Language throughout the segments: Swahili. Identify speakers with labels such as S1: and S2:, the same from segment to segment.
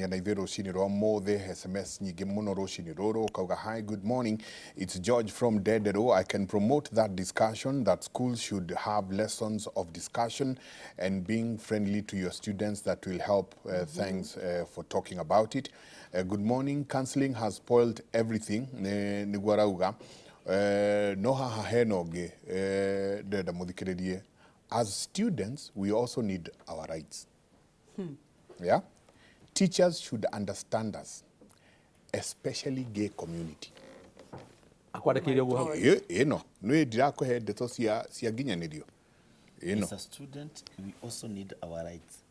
S1: gũtũkania na ithuĩ rũcinĩ rwa mũthĩ, SMS nyingĩ mũno rũcinĩ rũrũ, ukauga hi, good morning, it's George from Dedero. I can promote that discussion that schools should have lessons of discussion and being friendly to your students. That will help. Thanks for talking about it. Good morning, counseling has spoiled everything. Nĩguo arauga no haha hena ũngĩ ndĩrenda mũthikĩrĩrie. As students, we also need our rights. Yeah? Teachers should understand us, especially gay community. No, ndirakũhe ndeto cia nginyanĩrio.
S2: As a student, we also need our rights.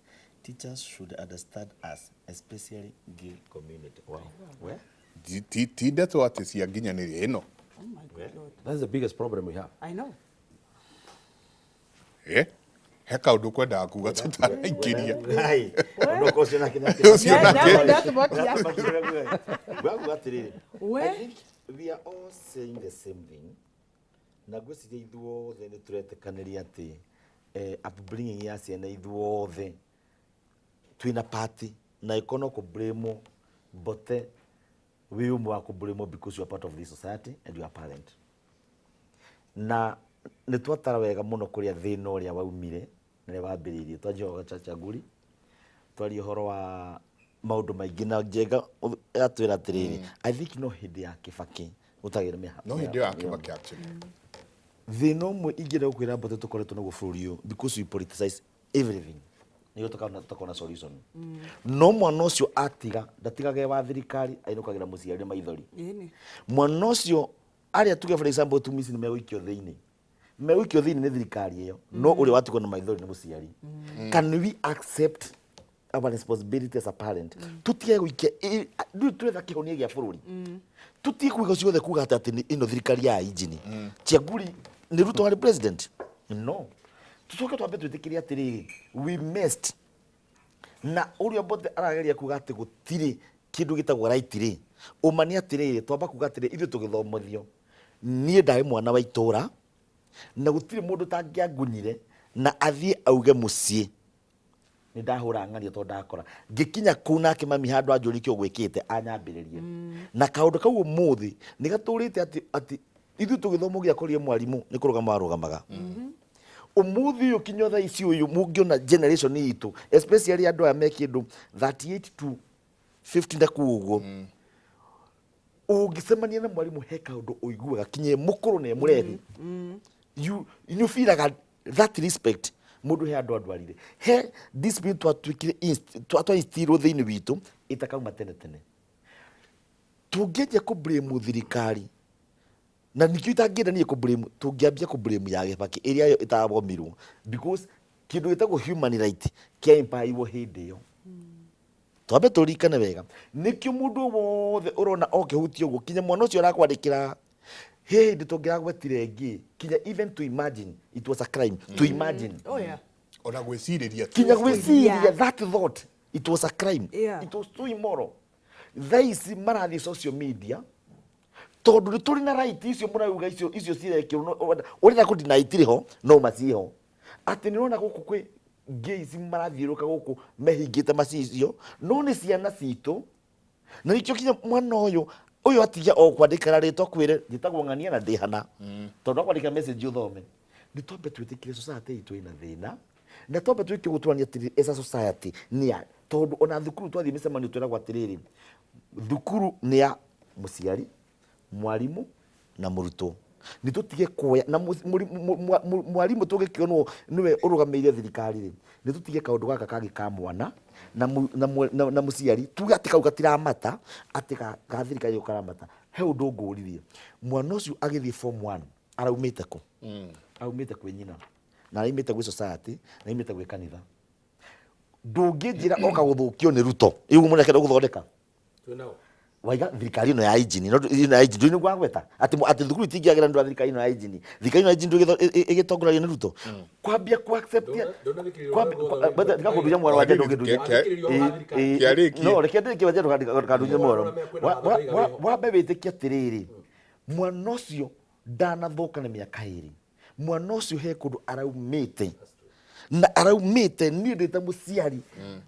S2: Teachers should understand us, especially gay community. Wow. Where?
S1: Ti ndeto ati cia nginyanĩrio. No.
S3: Oh my God.
S4: That's the biggest problem we have.
S3: I know.
S1: He kaundu kwendaga kuga tutaraingĩria.
S2: I think we are all saying the same thing. Na gwĩciria ithuothe nĩ tũretĩkanĩria atĩ upbringing ya ciana ithuothe twĩna party na ikono kũblame bote we umwe wa kũblame because you are part of this society and you are parent. Na nĩ twatara wega mũno kũrĩa thĩna ũrĩa waumire na wambĩrĩirie twanjia gũchachaguri twari ũhoro wa maũndũ maingĩ na njega atwĩra atĩrĩrĩ I think no hĩndĩ ya Kibaki gũtagĩra mĩhaka
S1: no hĩndĩ ya Kibaki actually
S2: thĩna ũmwe ingĩenda gũkwĩra mbote tũkoretwo naguo bũrũri ũyũ because we politicize everything nĩguo tũkona solution no mwana ũcio atiga ndatigage wa thirikari ainũkagĩra mũciari maithori mwana ũcio arĩa tuge for example tumisi nĩ megũikio thĩinĩ nĩ thirikari ĩyo no ũrĩa watigwo na maithori nĩ mũciari can we accept our responsibility as a parent tutige gũikia twetha kĩhonia gĩa bũrũri tutige kuiga ciothe kuga atĩ ĩno thirikari ya injini Chaguri nĩ Ruto harĩ president no tucoke twambe twĩtĩkĩrie atĩrĩrĩ we missed na ũrĩa bothe arageria kuga atĩ gũtirĩ kĩndũ gĩtagwo right rĩ ũma nĩ atĩrĩrĩ twamba kuga atĩrĩrĩ ithuĩ tũgĩthomithio niĩ ndarĩ mwana wa itũra na gũtirĩ mũndũ tangĩangunyire na athiĩ auge mũciĩ nĩ ndahũra ng'ario tondũ ndakora ngĩkinya kũu nake mami handũ anjũrĩkio gwĩkĩte anyambĩrĩrie na kaũndũ kau ũmũthĩ nĩ gatũrĩte atĩ ithuĩ tũgĩthoma gĩakorire mwarimũ nĩ kũrũgama arũgamaga ũmũthĩ ũyũ kinya thaa ici ũyũ mũngĩona generation itũ especially andũ aya me kĩndũ 38 to 50 ndakuu ũguo ũngĩcemania na mwarimũ he kaũndũ ũiguaga kinya mũkũrũ na mũrethi you feel like that respect mũndũ he andũ andwarire he discipline twatwaistirwo thĩinĩ witũ ĩtakauma tene tũngĩanjia kũblame thirikari na nikio itangĩenda niĩ kũblame tũngĩambia kũblame ya Kibaki ĩrĩa yo ĩtabomirwo because kĩndũ gĩtagwo human right kĩa impairwo hĩndĩ ĩyo twambe tũrikane wega nikio mũndũ wothe ũrona okĩhutia ũguo kinya mwana ũcio arakwandĩkĩra hey ndĩ tũngĩragwetire ngĩ kinya even to imagine it was a crime to imagine
S1: ona gwĩcirĩria
S2: kinya gwĩciria that thought it was a crime it was too immoral thaici marathiĩ social media tondũ nĩ tũrĩ na right icio mũrauga icio cirekĩrwo ũrĩa kũndina itirĩho no maciho atĩ nĩ ũrona gũkũ kwĩ gays marathiũrũka gũkũ mehingĩte macicio no nĩ ciana citũ na nĩkĩo kinya mwana ũyũ atigia o kwandĩkĩra rĩtwa kwĩre njĩtagwo ng'ania na ndĩhana tondũ akwandĩkĩra message ũthome nĩ twambe twĩtĩkĩre society itũ ĩna thĩna na twambe twĩke gũtũrania atĩrĩrĩ as a society nĩ tondũ ona thukuru twathiĩ mĩcemanio twĩragwo atĩrĩrĩ thukuru nĩ ya mũciari mwarimũ na mũrutwo nĩ tũtige kuoya na mwarimũ tũgĩkĩonwo nĩwe ũrũgamĩrĩire thirikari rĩ nĩ tũtige kaũndũ gaka kangĩ ka mwana na mũciari tuge atĩ kau gatiramata atĩ ga thirikari karamata he ũndũ ngũririe mwana ũcio agĩthiĩ form 1 araumĩte kũ aumĩte kwĩ nyina na araumĩte gwĩ society na araumĩte gwĩ kanitha ndũngĩnjĩra oka gũthũkio nĩ Ruto rĩu mũrekere gũthondeka waiga thirikari ĩno ya injini ndũĩ nĩguo agweta atĩ thukuru itingĩagĩra ndũ thirikari ĩno ya injini ĩgĩtongoragia nĩ Ruto kwambia kuacceptia ndikakũndunya mwaro wa njendu ngĩndunya no reke ndĩrĩkie njendu kandunya mwaro wambe wĩtĩkie atĩrĩrĩ mwana ũcio ndanathũka nĩ mĩaka ĩrĩ mwana ũcio he kũndũ araumĩte na araumite ni ndita muciari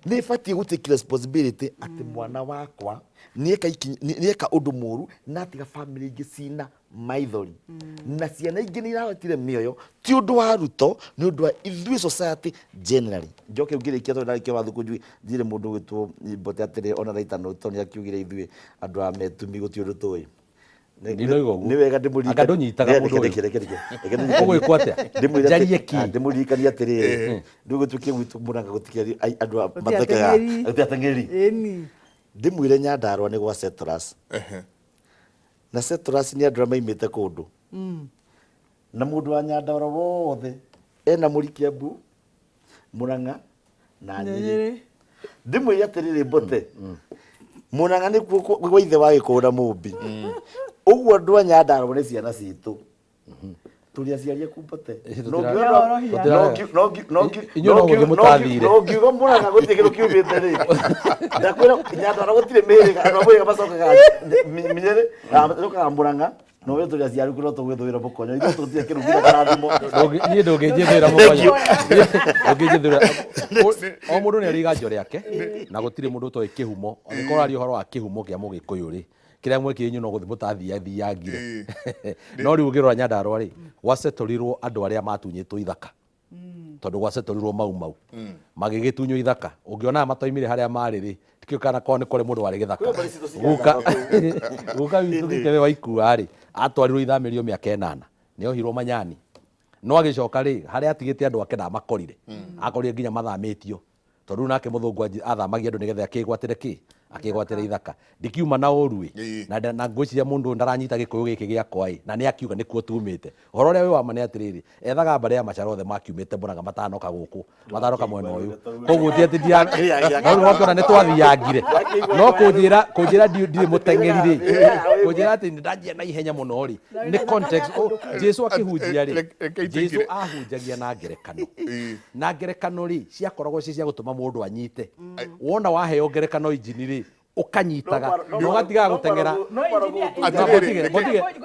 S2: ni fati gutake responsibility ati mwana wakwa nieka undu muru na atiga family ingi cina maithori na ciana ingi ni irahotire mioyo ti undu wa ruto ni undu wa ithui society generally njoke ngirikia to ndarikia wa thuku njire mundu gwitwo mbote atire ona raita no to ni akiugire ithui andu a metumi guti undu toi
S3: ni wega ndimuri anga ndonyitaga mundu uyu ogwe kwate jarie ki
S2: ndimuri kania atire ndugu tukie gwitu muranga gutikia andu a mataka atangeri
S4: eni
S2: ndimwire Nyandarua ni gwa Setras na Setras ni andu maimite kundu na mundu wa Nyandarua wothe ena muri Kiambu Murang'a na Nyeri ndimwire atirire mbote Murang'a ni gwa ithe wa Gikunda Mumbi uguo andu a Nyandarua ni ciana citu turi aciaria kumbote no ngiuga Murang'a gutie kindu kiumite ri ndakwira Nyandarua gutire miriga andu amwe macokaga minyere acokaga Murang'a no we turi aciari kuno tugwithwira mukonyo ithu tutie kindu kia karathimo
S3: ni ndungijithira mukonyo ndungijithira o mundu ni ariga njo riake na gutire mundu to ikihumo onekora ari horo wa kihumo kia mugikuyu ri kiria mwe kinyu no guthi mutathiyangire no riu girwa Nyandarua ri gwasetolirwo andu aria matunyitwo ithaka tondu gwasetolirwo mau magigitunyo ithaka ungiona matoimire haria mari ri tikio kana ko ni kore mundu wari githaka guka witu gitebe wa ikua ri atwarirwo ithamirio miaka 8 ni ohirwo manyani no agicoka ri haria atigite andu ake makorire akorire nginya mathamitio tondu nake muthungu athamagia andu nigetha akigwatire ki akigwatire ithaka ndikiuma na urui na ngwiciria mundu ndaranyita gikuyu giki giakwa na ni akiuga nikuo tumite horo ria we wa mane atiriri ethaga mbare ya macaro the makiumite Murang'a matanoka guku matanoka mwena uyu koguo ti ati dia no wakona ni twathiyangire no kunjira ndi muteng'eri ri kunjira ati ndajia na ihenya muno ri ni context Jesu akihunjia ri Jesu ahunjagia na ngerekano ri ciakoragwo cia gutuma mundu anyite wona waheo ngerekano injini ri ukanyitaga no gatiga gutengera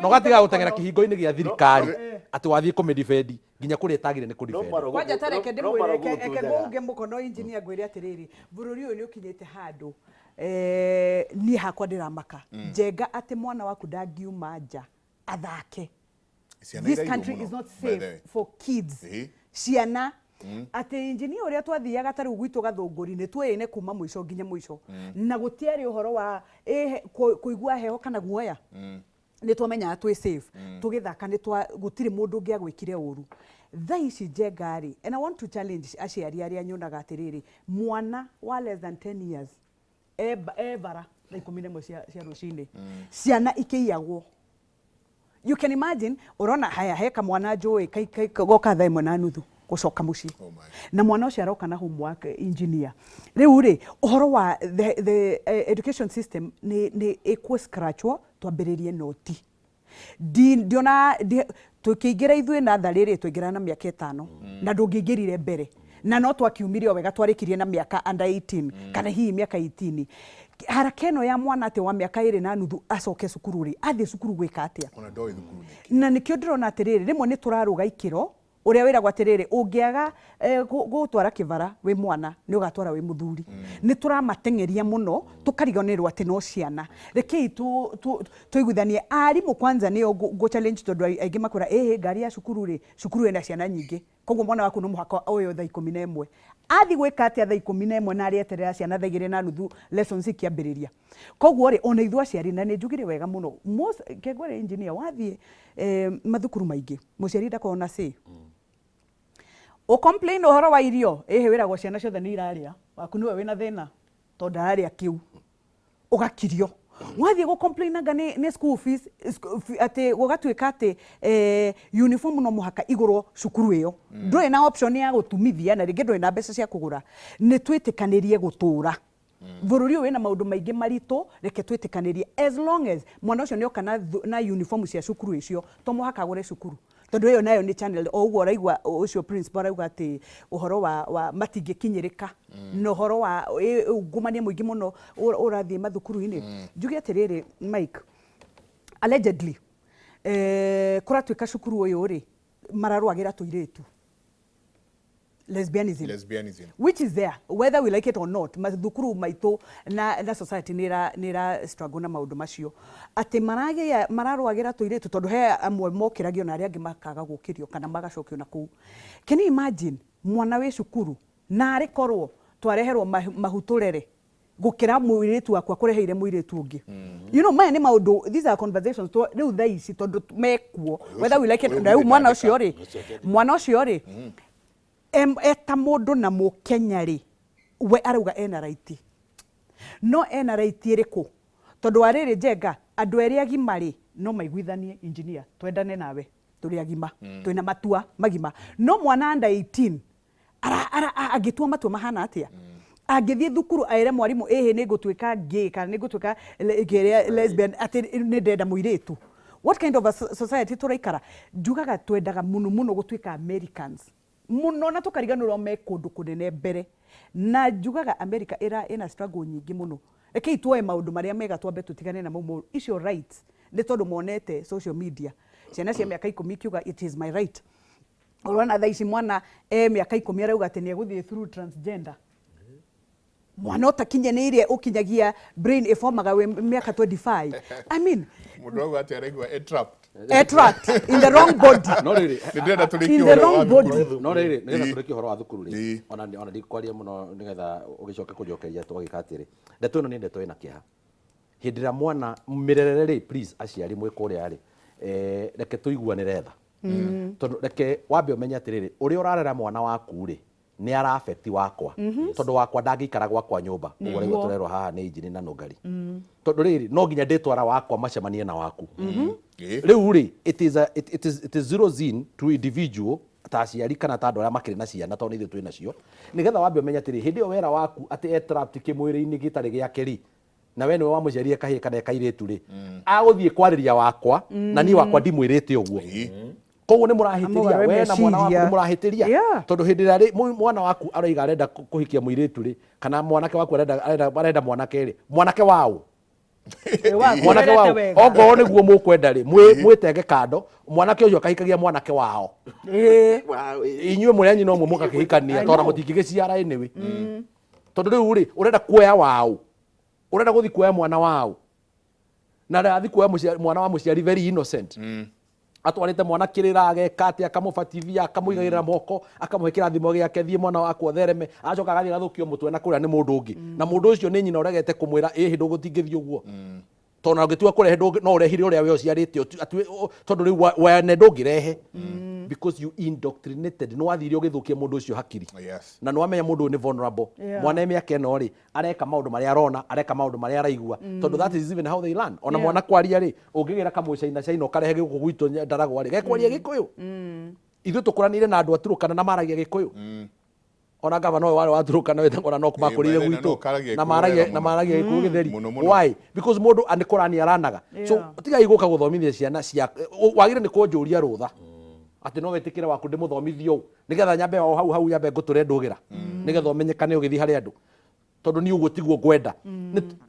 S3: no gatiga gutengera kihingo-ini gia thirikari ati wathie kumidefendi nginya kuri etagire ni kudefendi
S4: kwanja tareke ndimwireke eke nguge mukono engineer ngwire atiriri bururi uyu ni ukinyite handu ni hakwa ndiramaka njenga ati mwana waku ndangiuma nja athake. This country is not safe for kids. Ciana ati engineer uria twathiaga tari gwitu gathunguri ni twene kuma mwisho nginya mwisho na gutiari uhoro wa kuigua heho kana guoya ni twamenya twi safe tugithaka ni gutire mundu ngia gwikire uru thaici jengari. And I want to challenge aciari aria nyonaga atiriri mwana wa less than 10 years bara na 11 cia rucini ciana ikiyagwo. You can imagine urona haya heka mwana njui goka thaa 1:30 gucoka mucii na mwana ucio aroka na homework engineer riu ri uhoro wa the education system ni equal scratchwo twambiririe noti ndiona tukiingira ithui na thariri twingira na miaka 5 na ndungingirire mbere na no twakiumire o wega twarikirie na miaka under 18 kana hihi miaka 18 haraka ino ya mwana ati wa miaka 2.5 acoke cukuru ri athie cukuru gwika atia na nikio ndirona atiriri rimwe ni turaruga ikiro uria wira gwatiriri ungiaga gutwara kivara we mwana ni ugatwara we muthuri ni turamatengeria muno tukariganirwo ati no ciana rekei tuiguthanie arimu kwanza ni go challenge tondu aingi makura ngari ya cukuru ri cukuru ina ciana nyingi koguo mwana waku no muhaka uyo thaa 11 athi gwika atia thaa 11 na arieterera ciana thaa 2:30 lessons ikiambiriria koguo ri ona ithu aciari na ni njugire wega muno kegwere engineer wathie mathukuru maingi muciari ndakona si o complain uhoro wa irio wira ciana ciothe ni iraria waku niwe wina thina tondu araria kiu ugakirio wathie go complain anga ni school fees ati gugatuika ati uniform no muhaka iguro cukuru iyo nduri na option ya gutumithia na ringi nduri na mbeca cia kugura ni twitikanirie gutura bururi wina maundu maingi marito reke twitikanirie as long as mwana ucio ni okana na uniform cia cukuru icio to muhaka agure cukuru tondu iyo nayo ni channel o uguo raigwa ucio principal rauga ati uhoro wa matingikinyirika no uhoro wa ungumania muingi muno urathie mathukuru-ini njuge atiriri Mike allegedly kuratuika cukuru uyu ri mararwagira tuiritu
S1: lesbianism
S4: which is there whether we like it or not mathukuru maitũ na society nira struggle na maũndũ macio atĩ mararũagĩra tũirĩtu tondũ he amwe mokĩragio na arĩa angĩ makaga gũkĩrio kana magacokio na kũu. Can you imagine mwana wĩ cukuru na arĩkorwo twareherwo mahutũrere gukira mũirĩtu wakwa kũreheire mũirĩtu ũngĩ. You know, maya nĩ maũndũ, these are conversations rĩu thaa ici tondũ mekuo whether we like it or not. Mwana ũcio rĩ eta mũndũ na mũkenya rĩ we arauga ena right, no ena right ĩrĩkũ? Tondũ arĩrĩ Njenga andũ erĩ agima rĩ no maiguithanie engineer twendane nawe tũrĩ agima twĩna matua magima, no mwana under 18 agĩtua matua mahana atĩa? Agĩthiĩ thukuru aire mwarimũ nĩ ngũtuĩka gay kana nĩ ngũtuĩka lesbian atĩ nĩ ndenda mũirĩtu. What kind of a society tũraikara? Njugaga twendaga mũno gũtuĩka Americans muno na tũkariganĩrwo me kũndũ kũnene mbere, na njugaga America ĩna struggle nyingĩ mũno. Rekei tuoe maũndũ marĩa mega twambe tũtigane na mau icio rights nĩ tondũ monete social media ciana cia mĩaka 10 kiuga it is my right. Ũrona thaa ici mwana mĩaka 10 arauga atĩ nĩ egũthiĩ through transgender. Mwana ũtakinyanĩirie ũkinyagia brain ĩformaga we mĩaka 25. I mean
S1: mũndũ ati araigua
S4: trapped in the wrong body.
S3: No rĩrĩ
S1: ndĩrenda tũrĩkie
S4: in the wrong body.
S3: No rĩrĩ nĩgetha tũrĩkie ũhoro wa thukuru rĩ ona ndikwaria mũno nĩgetha ũgĩcoke kũnjokeria tũgĩka atĩrĩ ndeto ĩno nĩ ndeto ĩna kĩeha. Hĩndĩ ĩrĩa mwana mĩrerere rĩ please aciari mwĩ kũrĩa rĩ reke tũiguanĩre tha tondũ reke wambe ũmenye atĩrĩrĩ ũrĩa ũrarera mwana waku rĩ nĩ ara affect wakwa tondũ wakwa ndangĩikara gwakwa nyũmba ũguo rĩu tũrerwo haha nĩ injini na nũngari tondũ rĩrĩ no nginya ndĩtwara wakwa macemanie na waku rĩu rĩ it is zero zin to individual ta aciari kana ta andũ arĩa makĩrĩ na ciana tondũ ithuĩ twĩ nacio nĩgetha wambe ũmenye atĩrĩ hĩndĩ ĩyo wera waku atĩ trapped kĩmwĩrĩ-inĩ gĩtarĩ gĩake rĩ na we nĩwe wamũciarire kahĩĩ kana kairĩtu rĩ agũthiĩ kwarĩria wakwa na niĩ wakwa ndimwĩrĩte ũguo koguo nĩ mũrahĩtĩria we na mwana waku nĩ mũrahĩtĩria tondũ hĩndĩ ĩrĩa mwana waku aroiga arenda kũhikia mũirĩtu rĩ kana mwanake waku arenda mwanake rĩ mwanake wao mwanake wao okorwo nĩguo mũkwenda rĩ mwĩtenge kando mwanake ũcio akahikagia mwanake wao inyuĩ mũrĩ anyina ũmwe mũgakĩhikania tondũ mũtingĩgĩciara anyway tondũ rĩu rĩ ũrenda kuoya wao urenda guthi kuoya mwana wao na rathi kuoya mwana wa mũciari very innocent atwarite mwana kirira ageka ati akamubatithia akamuigagirira moko akamuhekera thimo giake thie mwana wakwa thereme acoka agathi gathukio mutwe na kuria ni mundu ungi na mundu ucio ni nyina uregete kumwira hindu gutingithio guo tona ungitua kurehe no urehire uria we uciarite tondu riu wene ndungirehe because you indoctrinated no wathire ugithukia mundu ucio hakiri na no amenya mundu ni vulnerable mwana miaka eno ri areka maundu maria arona areka maundu maria araigua tondu that is even how they learn ona mwana kwaria ri ungigira kamwicaina caina ukarehe guku gwitu ndaragwa ri gekwaria gikuyu ithu tukuranire na andu aturukana na maragia gikuyu ona gavana no wale waturukana wetangora no kumakurire gwitu na maragia gikuyu githeri why because mundu anikurani aranaga so tiga iguka guthomithia ciana cia wagire ni kunjuria rutha ati no wetikire waku ndimuthomithio nigetha nyambe o hau nyambe nguture ndugira nigetha umenyekane ugithi hari andu tondu ni uguo tiguo gwenda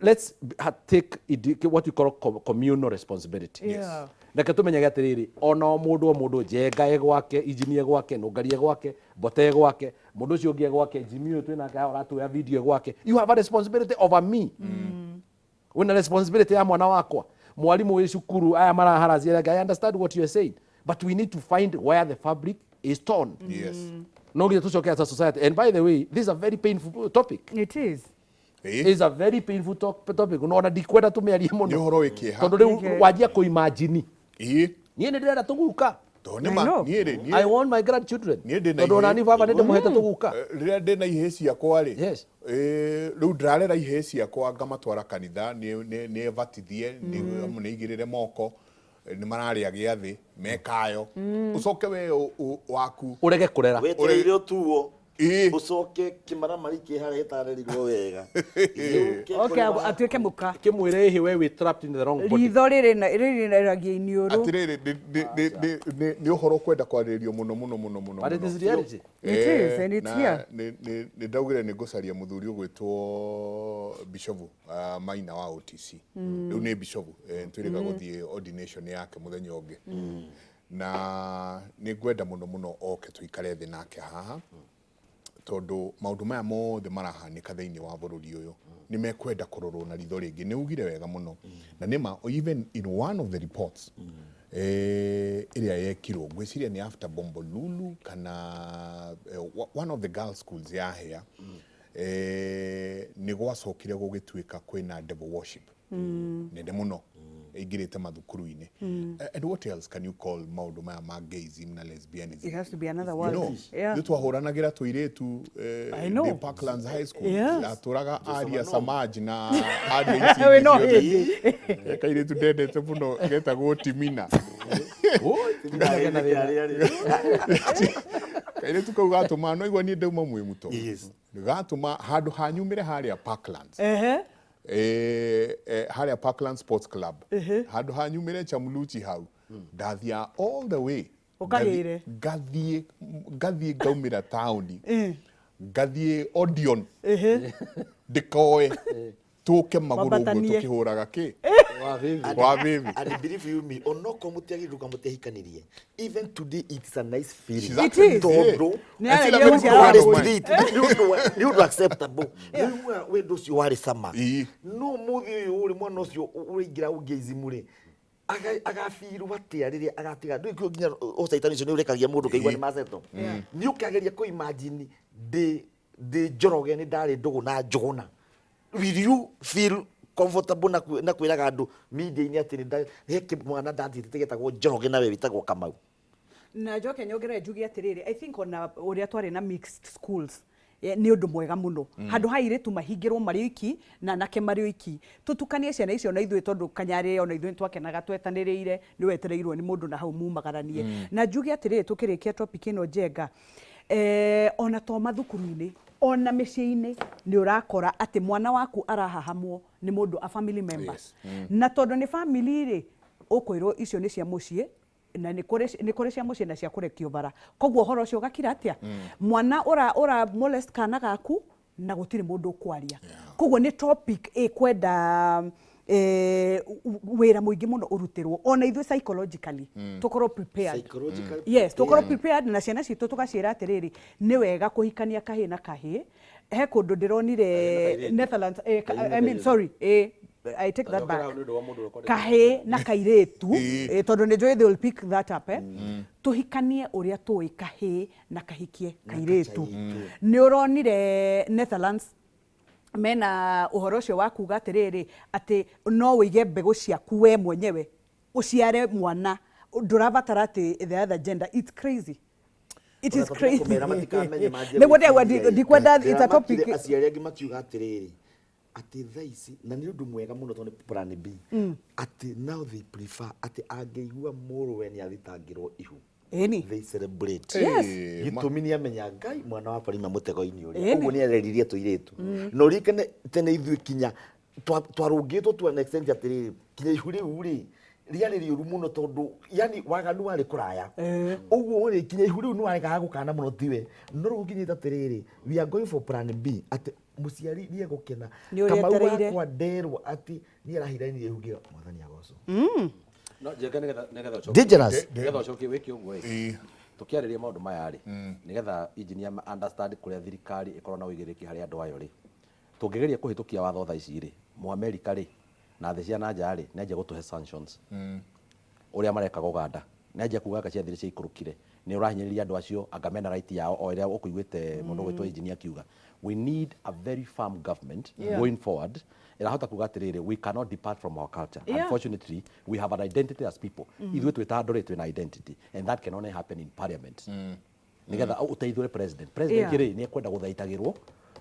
S3: let's take what you call communal responsibility reke tumenyage atiriri ona mundu Njenga gwake engineer gwake nungarie gwake Mbote gwake mundu ucio ungi gwake Jimmy twina ka uratuya video gwake you have a responsibility over me wina responsibility ya mwana wakwa mwalimu wi cukuru aya maraharazia I understand what you are saying but we need to find where the fabric is torn. No get to show as a society. And by the way, this is a very painful topic.
S4: It is.
S1: It
S4: is
S3: a very painful topic. Unaona ndikwenda tumearia muno.
S1: Ni horo wiki ha.
S3: Tondu riu wajia kuimagine.
S1: Nie
S3: ndirenda tuguka.
S1: I
S3: want my grandchildren. Tondu nani baba nende muhete tuguka.
S1: Rĩrĩa ndĩna ihĩĩ ciakwa rĩ.
S3: Yes.
S1: Rĩu ndarera ihĩĩ ciakwa ngamatwara kanitha nĩ batithie nĩ igirĩre moko ni mararia giathi mekayo ucoke we waku
S3: urege kurera
S2: wetereire tuo ucoke kimara mariki hare tarerirwo wega
S4: okay atuike muka
S3: kimwire hi we trapped in the wrong body
S4: ritho riri ragia iniuru
S1: atiriri ni uhoro kwenda kwarĩrio muno
S3: but it is reality
S4: it is and it's here
S1: ni ndaugire ni ngucaria muthuri ugwitwo Bishofu Maina wa OTC riu ni Bishofu twirega guthie ordination yake muthenya ungi na ni ngwenda muno oke tuikare thi nake haha tondu maundu maya mothe marahanika thiini wa bururi uyu ni mekwenda kurorwo na ritho ringi ni ugire wega muno na nima even in one of the reports iria yekirwo ngwiciria ni after Bombolulu kana one of the girls schools ya here ni gwacokire gugituika kwina devil worship nende muno igirite mathukuru-ini and what else can you call maundu maya ma gayism na lesbianism?
S4: It has to be another word.
S1: Yeah. Twahuranagira tuiretu the Parklands High School aturaga Aria Samaj na Aria
S4: We know him.
S1: kairetu ndendete muno getagwo Timina kairetu kau gatuma no igwa ni ndauma mwi muto gatuma handu hanyumire haria Parklands haria Parkland Sports Club handu hanyumire Chamuluchi hau ndathia all the way
S4: ukagire
S1: gathie gaumira town gathie Odeon ndikoe tuke maguru guo tukihuraga ki wa baby
S2: and believe you me onoko mutiagi ruka mutihikanirie even today it's a nice feeling
S4: it is
S2: todo you do acceptable we do you are sama no muthi uri mwana ucio uringira ungizimure agafiru batia riria agatiga ndikio nginya osaitani ucio ni urekagia mundu kaigwa ni maceto ni ukageria ku imagine de joroge ni ndari ndugu na njuguna will you feel comfortable na kwiraga andu media ini ati heke mwana ndathite getagwo njoroge nawe witagwo Kamau
S4: na njoke nyongere njugi atiriri I think ona uria twari na mixed schools ni undu mwega muno handu hairitu mahingirwo mari iki na nake mari iki tutukanie ciana icio na ithuĩ tondu kanyari ona ithuĩ twakenaga twetanĩrĩire ni wetereirwo ni mundu na hau mumagaranie na njugi atiriri tukirikia topic ino njenga ona to mathukuru-ini ona mĩciĩ-inĩ ni urakora ati mwana waku arahahamwo ni mundu a family member na tondu ni family ri ukwirwo icio ni cia muciĩ na ni kore cia muciĩ na cia kurekio bara koguo horo cio gakira atia mwana ora molest kana gaku na gutire mundu kwaria koguo ni topic kwenda wira muingi muno urutirwo ona ithuĩ psychologically tukorwo prepared yes tukorwo prepared na ciana citu tugaciira atiriri ni wega kuhikania kahĩ na kahĩ he kundu ndironire Netherlands I mean sorry I take that back kahĩ na kairetu tondu ni njui they will pick that up tuhikanie uria tuĩ kahĩ na kahikie kairetu ni uronire Netherlands mena uhoro ucio wa kuga atiriri ati no wige mbegu ciaku we mwenyewe uciare mwana ndurabatara ati the other gender. It's crazy. It is crazy. Ne whatever dikwenda it's a topic
S2: asiari angi makiuga atiriri ati thaisi na ni undu mwega muno tondu plan B ati now they prefer ati angeigua muru we ni athitangirwo ihu they celebrate gitumi ni amenya ngai mwana wa parima mutego-ini uri uguo ni areririe tuiretu no rikene tene ithu kinya twarungitwo to an extent atiriri kinya ihu riu ri riari riuru muno tondu yani waganu wari kuraya uguo ri kinya ihu riu ni warega gukana muno tiwe no ruginyita atiriri we are going for plan B ati muciari ni egukena Kamau wakwa nderwa ati ni arahiranirie ihugira mwathani agoco
S3: no njenga nigetha
S2: dangerous
S3: nigetha ucokie wiki uguo tukiariria maundu maya ri nigetha engineer understand kuria thirikari ikorwo na uigiriki hari andu ayo ri tungigeria kuhitukia watho tha ici ri mu America ri na thĩ cia nanja ri nenje gutuhe sanctions uria mareka Uganda nenje kuga cia thiri cia ikurukire ni urahinyiriria andu acio angamena right yao o iria ukuiguite mundu gwitwa engineer kiuga we need a very firm government going forward irahota kuga atiriri we cannot depart from our culture unfortunately we have an identity as people ithuĩ twita andu ri twina identity and that can only happen in parliament nigetha uteithure president kiri ni ekwenda guthaitagirwo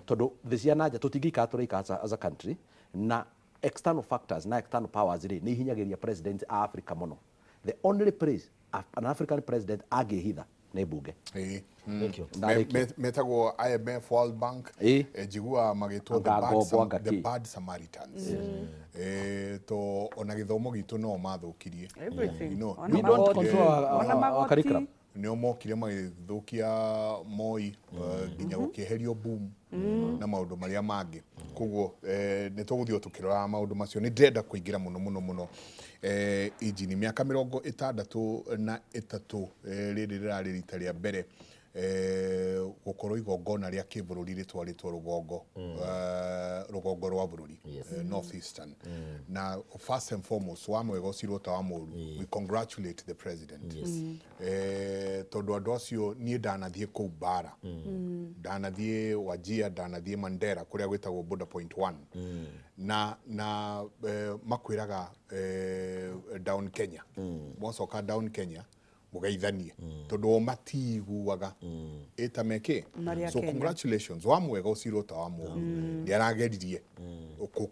S3: tondu thĩ cia nanja tutingika turaika as a country na external factors na external powers ri ni hinyagiria president a Africa muno the only place an African president angihitha ni bunge
S1: metagwo IMF World Bank njigua magitwo the bad Samaritans to ona githomo gitu no mathukirie
S3: we don't control our curriculum
S1: nio mokire magithukia Moi nginya gukieherio boom na maundu maria mangi koguo ni tuguthio tukirora maundu macio ni ndenda kuingira muno injini miaka 63 riri rari rita ria mbere gukorwo igongona ria kibururi ritwaritwo rugongo rwa bururi North Eastern. Na first and foremost wa mwega ucirwo ta wa muru, we congratulate the president. Tondu andu acio nie ndanathie kou bara, ndanathie Wajir, ndanathie Mandera kuria gwitagwo border point 1 na makwiraga down Kenya, mwacoka down Kenya mugeithanie tondu matiguaga eta meke. So congratulations wa mwega ucirwo ta wa muru, ni arageririe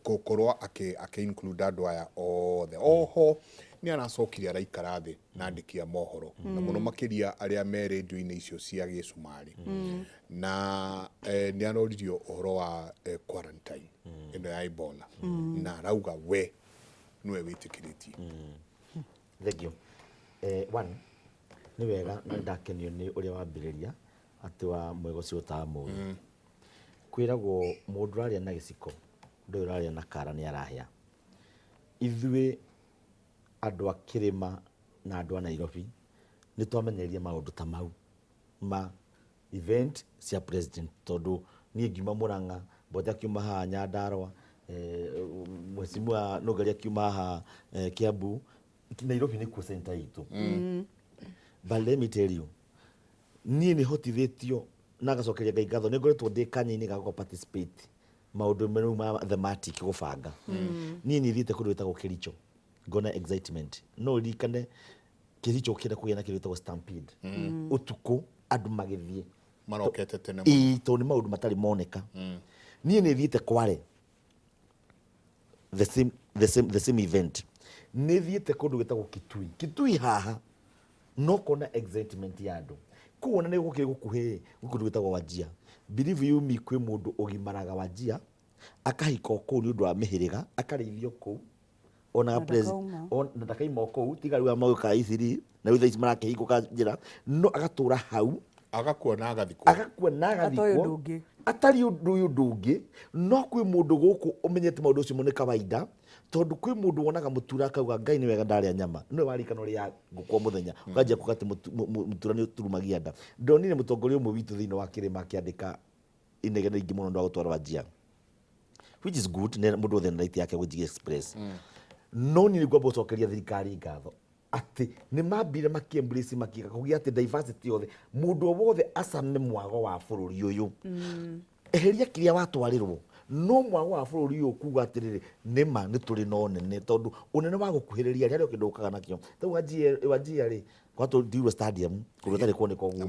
S1: gukorwo ake include andu aya othe. Oho ni aracokirie araikara thi na andikia mohoro na muno makiria aria me radio-ini icio cia Gicumari na ni aroririo uhoro wa quarantine ino ya Ebola na arauga we niwe witikiritie.
S2: Thank you. One ni wega na ndakenio ni uria wambiriria ati wa mwega ucio ta muru kwiragwo mundu aria na giciko ndu aria na kara ni arahia. Ithuĩ andu a Kirima na andu a Nairobi ni twamenyeria maundu ta mau ma event cia president tondu ni ngiuma Murang'a, Mbote akiuma haha Nyandarua, Mheshimiwa Nugari akiuma haha Kiambu, Nairobi ni ku center itu. But let me tell you, ni hotithitio na gacokeria Ngai ngatho ni ngoretwo ndi kanya-ini ga go participate maundu menu ma thematic gubanga. Ni thiite kundu witagwo Kericho, ngona excitement no rikane Kericho kira kugena kindu witagwo stampede utuku andu magithie
S1: marokete tene
S2: to ni maundu matari moneka. Ni thiite Kware the same event, ni thiite kundu witagwo Kitui haha no kona excitement ya andu kuona ni gukire gukuhe kundu witagwo Wajir. Believe you me, kwi mundu ugimaraga Wajir akahika kuu ni undu wa mihiriga akarithio kuu ona president on ndakaima kuu tiga riu amauka iciri na riu marakihingũka njira no agatura hau
S1: agakua na agathikwo
S2: atari undu ndungi no kwi mundu guku umenyete maundu ucio ni kawaida tondu kwi mundu wonaga mutura akauga Ngai ni wega ndaria nyama no warikano ria ngukwo muthenya ukanjia kugati mutura ni uturumagia nda. Ndonire mutongoria umwe witu thiini wa Kirima akiandika inegene ingi muno ndo gutwara Wajir, which is good, ne mundu othe na right yake Wajir express. No ni ngwa bocokeria thirikari ngatho ati ni mambire makiembrace makika kugia ati diversity othe mundu wothe acane mwago wa bururi uyu eheria kiria watwarirwo no mwago wa bururi uyu kuga atiriri nima ni turi no nene tondu unene wa gukuhiriria ria kindu ukaga nakio tau Wajir ri kwatu Ndiuro stadium kurutari kuoneka uguo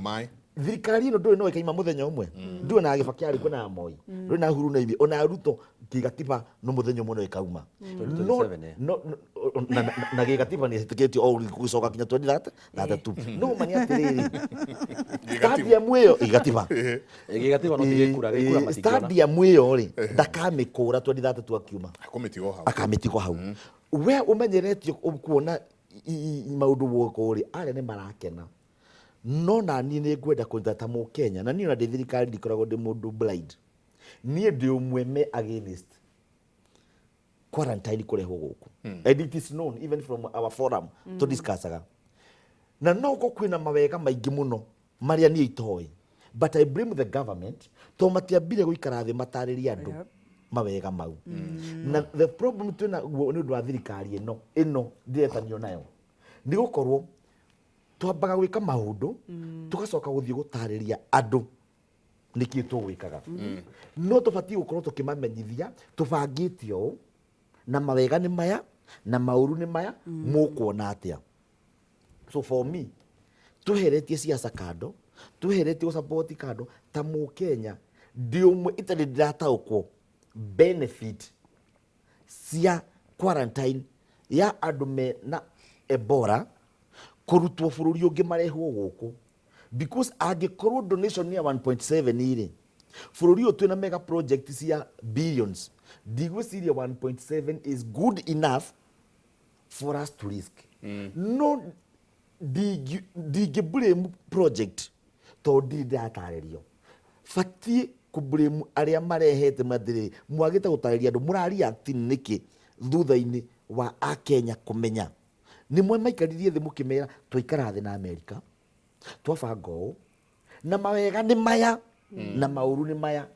S2: thirikari ino nduri no ikaima muthenya umwe nduri na Kibaki ari kuna Moi nduri na Uhuru na Ibi ona Ruto kigatiba no muthenya umwe no ikauma na gigatiba ni hitiketio o gucoka kinya 2033 no mani atiriri stadium iyo igatiba
S3: no tigikura matigona
S2: stadium iyo ri ndakamikura 2033 akiuma akamitigo hau we umenyeretio kuona maundu woko ri aria ni marakena no na ni ni ngwenda kuthata mu Kenya na ni na thirikari ndikoragwo ndi mundu blind ni ndi umwe me against quarantine kurehwo guku and it is known even from our forum to discussaga na no ko kwina mawega maingi muno maria ni itoi but I blame the government to matiambire guikara thi matariria andu mawega mau na the problem twina ni undu wa thirikari ino ndiretanio nayo ni gukorwo twambaga gwika maundu tugacoka guthii gutariria andu niki tugwikaga no tubati gukorwo tukimamenyithia tubangitio na mawega ni maya na mauru ni maya mukuona atia. So for me tuheretie siasa kando tuheretie support kando ta mu Kenya ndio mwe itari ndataukwo benefit cia quarantine ya andu me na Ebola kurutwo bururi ungi marehwo guku because angikorwo donation ni 1.7 iri bururi uyu twina mega project cia billions digwiciria 1.7 is good enough for us to risk no blame project to ndiratarĩrio batiĩ blame aria marehete mathiri mwagite gutarĩria andu murariact niki thutha-ini wa Akenya kumenya ni mwe maikaririe thi mukimera twaikara thi na America twabanga ũũ na mawega nĩ maya na maũru nĩ maya.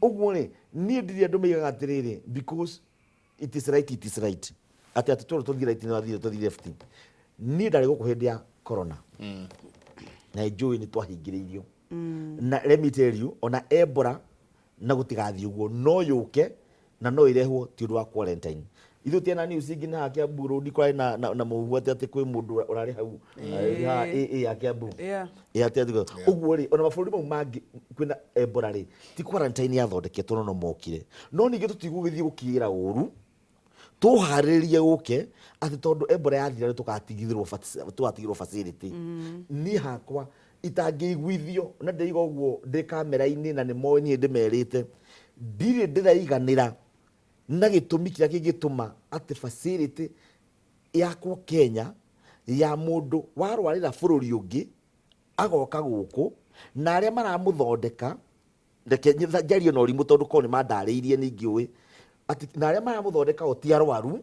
S2: Ũguo rĩ niĩ ndirĩ andũ maigaga atĩrĩrĩ because it is right atĩ tũrĩ tũthiĩ right na tũthiĩ left. Niĩ ndarĩ gũkũ hĩndĩ ya corona na njũĩ nĩ twahingĩrĩirio na let me tell you ona Ebola na gũtigathiĩ ũguo no yũke na no ĩrehwo ti ũndũ wa quarantine. Ithu tiena news ingĩ na Kiambu road kwai na mũhuate atĩ kwĩ mũndũ ũrarĩ hau ya Kiambu atĩ ũguo rĩ ona mabũrũri mau mangĩ kwĩna Ebola rĩ ti quarantine yathondeketwo no mokire no ningĩ tũtigũgĩthiĩ gũkiĩra ũru tũharĩrĩrie gũke atĩ tondũ Ebola yathira tũgatigithĩrwo facility. Niĩ hakwa itangĩiguithio na ndĩiga ũguo ndĩ kamera-inĩ na nĩ moĩ niĩ ndĩmerĩte ndirĩ ndĩraiganĩra na gĩtũmi kĩrĩa kĩngĩtũma atĩ facility yakwo Kenya ya mũndũ warwarĩra bũrũri ũngĩ agoka gũkũ na arĩa maramũthondeka reke njarie na ũrimũ tondũ korwo nĩ mandarĩirie nĩ ingĩũĩ atĩ na arĩa maramũthondeka o ti arwaru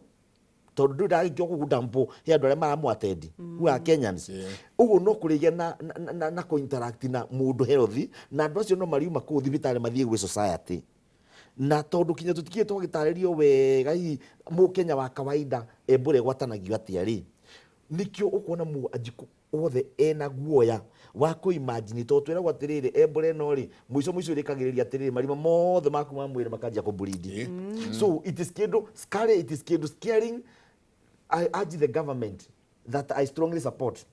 S2: tondũ ndũrĩ ndagĩkio kũgudampo ya andũ arĩa maramwatendi who are Kenyans. Ũguo no kũrĩgĩa na kũ-interact na mũndũ healthy na andũ acio no mariuma kũu thibitarĩ mathiĩ gwĩ society na tondũ kinya tũtikire twagĩtarĩrio wega hihi mũkenya wa kawaida Ebola ĩgwatanagio atĩa rĩ nikĩo ũkuona Wanjikũ othe ena guoya wa kũ-imagine tondũ twĩragwo atĩrĩrĩ Ebola ĩno rĩ mũico ĩrĩkagĩrĩria atĩrĩrĩ marima mothe maku ma mwĩrĩ makanjia kũbleed. So it is scary, it is scaring. I urge the government that I strongly support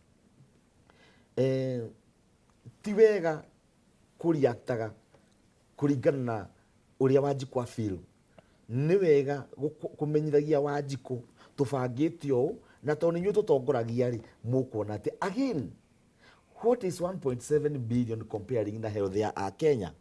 S2: ti wega kũreactaga kũringana na ũrĩa Wanjikũ feel. Nĩ wega kũmenyithagia Wanjikũ tũbangĩte ũũ na tondũ nĩnyuĩ tũtongoragia rĩ mũkuona atĩ again what is 1.7 billion comparing na health ya Kenya?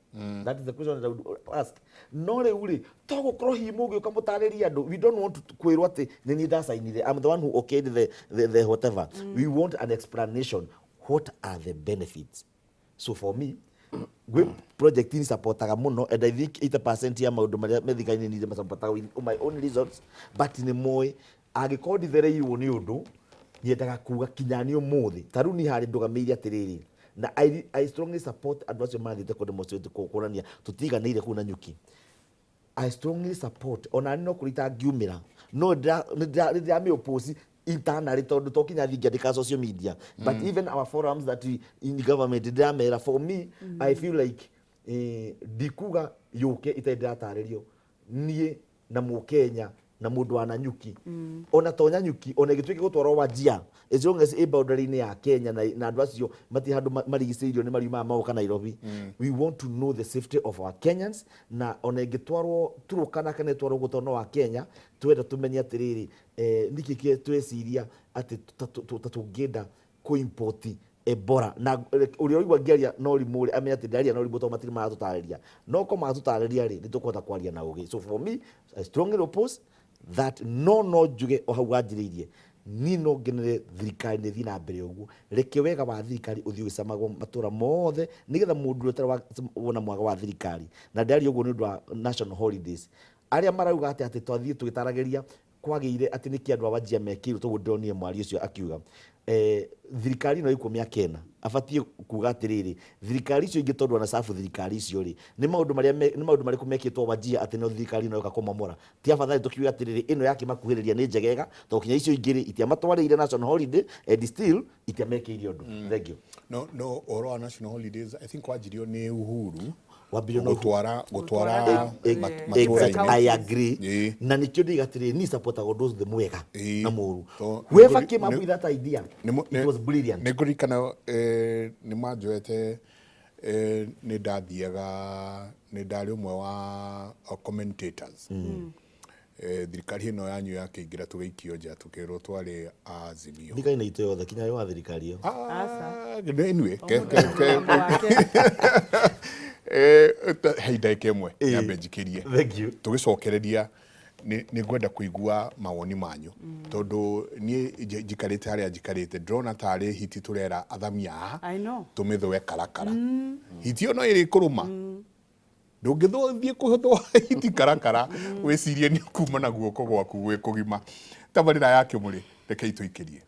S2: That is the question that I would ask. No rĩu rĩ togũkorwo hihi mũgĩũka mũtarĩria andũ we don't want to kwĩrwo atĩ nĩ niĩ ndacainire I'm the one who okayed the whatever. We want an explanation. What are the benefits? So for me we project in supportaga muno and I think 80% ya maũndũ marĩa methikainĩ nĩ supportaga with my own reasons but nĩ moĩ angĩkorwo ndithereirwo nĩ ũndũ nyendaga kuga kinya nĩ ũmũthĩ ta rĩu niĩ harĩ ndũgamĩire atĩrĩrĩ na I strongly support andũ acio mathĩte kũdemonstrate kuonania tũtiganĩire kũu na nyuki. I strongly support ona no kũrita ngiumĩra no ndĩramĩ oppose internally tondũ to kinya thingĩandĩka social media but even our forums that in the government ndĩramera for me I feel like ndikuga yũke itaĩndĩratarĩrio niĩ na mũkenya na mũndũ wa Nanyuki ona to Nanyuki ona gĩtuĩke gũtwarwo Wajir as long as boundary-inĩ ya Kenya na andũ acio mati handũ marigicĩirio nĩ mariuma maũka Nairobi. We want to know the safety of our Kenyans na ona ĩngĩtwarwo Turkana kana ĩtwarwo gũtwarwo wa Kenya twenda tũmenye atĩrĩrĩ nĩkĩ tweciria atĩ tũngĩenda kũ-import Ebola na ũrĩa ũigua ngĩaria no rimũ rĩ amenya atĩ ndaria no rimũ tondũ matirĩ maratũtarĩria no ko maratũtarĩria rĩ nĩ tũkũhota kwaria na ũgĩ. So for me I strongly oppose that no njuge o hau wanjĩrĩirie ni no ngenere thirikari nĩ thiĩ na mbere ũguo reke wega wa thirikari ũthiĩ ũgĩcamagwo matũra mothe nĩgetha mũndũ ũtarĩ wona mwaga wa thirikari na ndaria ũguo nĩ ũndũ wa national holidays arĩa marauga atĩ twathiĩ tũgĩtaragĩria kwagĩire atĩ nĩkĩ andũ a Wajir mekirwo tondũ ndonire mwari ũcio akiuga thirikari no iko mĩaka 4 abatie kuga atĩrĩrĩ thirikari icio ingĩ tondũ ana safu thirikari icio rĩ nĩ maũndũ marĩkũ mekĩtwo Wajir atĩ no thirikari no yoka kũmamora ti afadhali tukiuga atĩrĩrĩ ĩno yake makuhĩrĩria nĩ njegega tondũ kinya icio ingĩ rĩ itiamatwarĩire national holiday and still itiamekĩire ũndũ. Thank you.
S1: No oro national holidays I think wajirio nĩ Uhuru
S2: gũtwara I agree na nikio ndigatĩrĩrĩ ni support those the mwega na mũru whoever came up with that idea it was brilliant.
S1: Nĩ ngũririkana nĩ manjoete nĩ ndarĩ ũmwe wa commentators thirikari ĩno yanyu yakĩingĩra tũgĩikio nja tũkĩrwo twarĩ Azimio
S2: ndikaina ito yothe kinya yo wa thirikari yo
S1: anyway heida kemwe nyambe njikĩrie tũgĩcokereria nĩ ngwenda kũigua mawoni manyu tondũ niĩ njikarĩte harĩa njikarĩte ndĩrona tarĩ hiti tũrera athamia tũmĩthũe karakara hiti ĩno ĩrĩ kũrũma ndũngĩthiĩ kũhũthwo hiti karakara wĩcirie nĩ kuma na guoko gwaku gwĩ kũgima tabarĩra yake mũrĩ rekei tũikĩrie.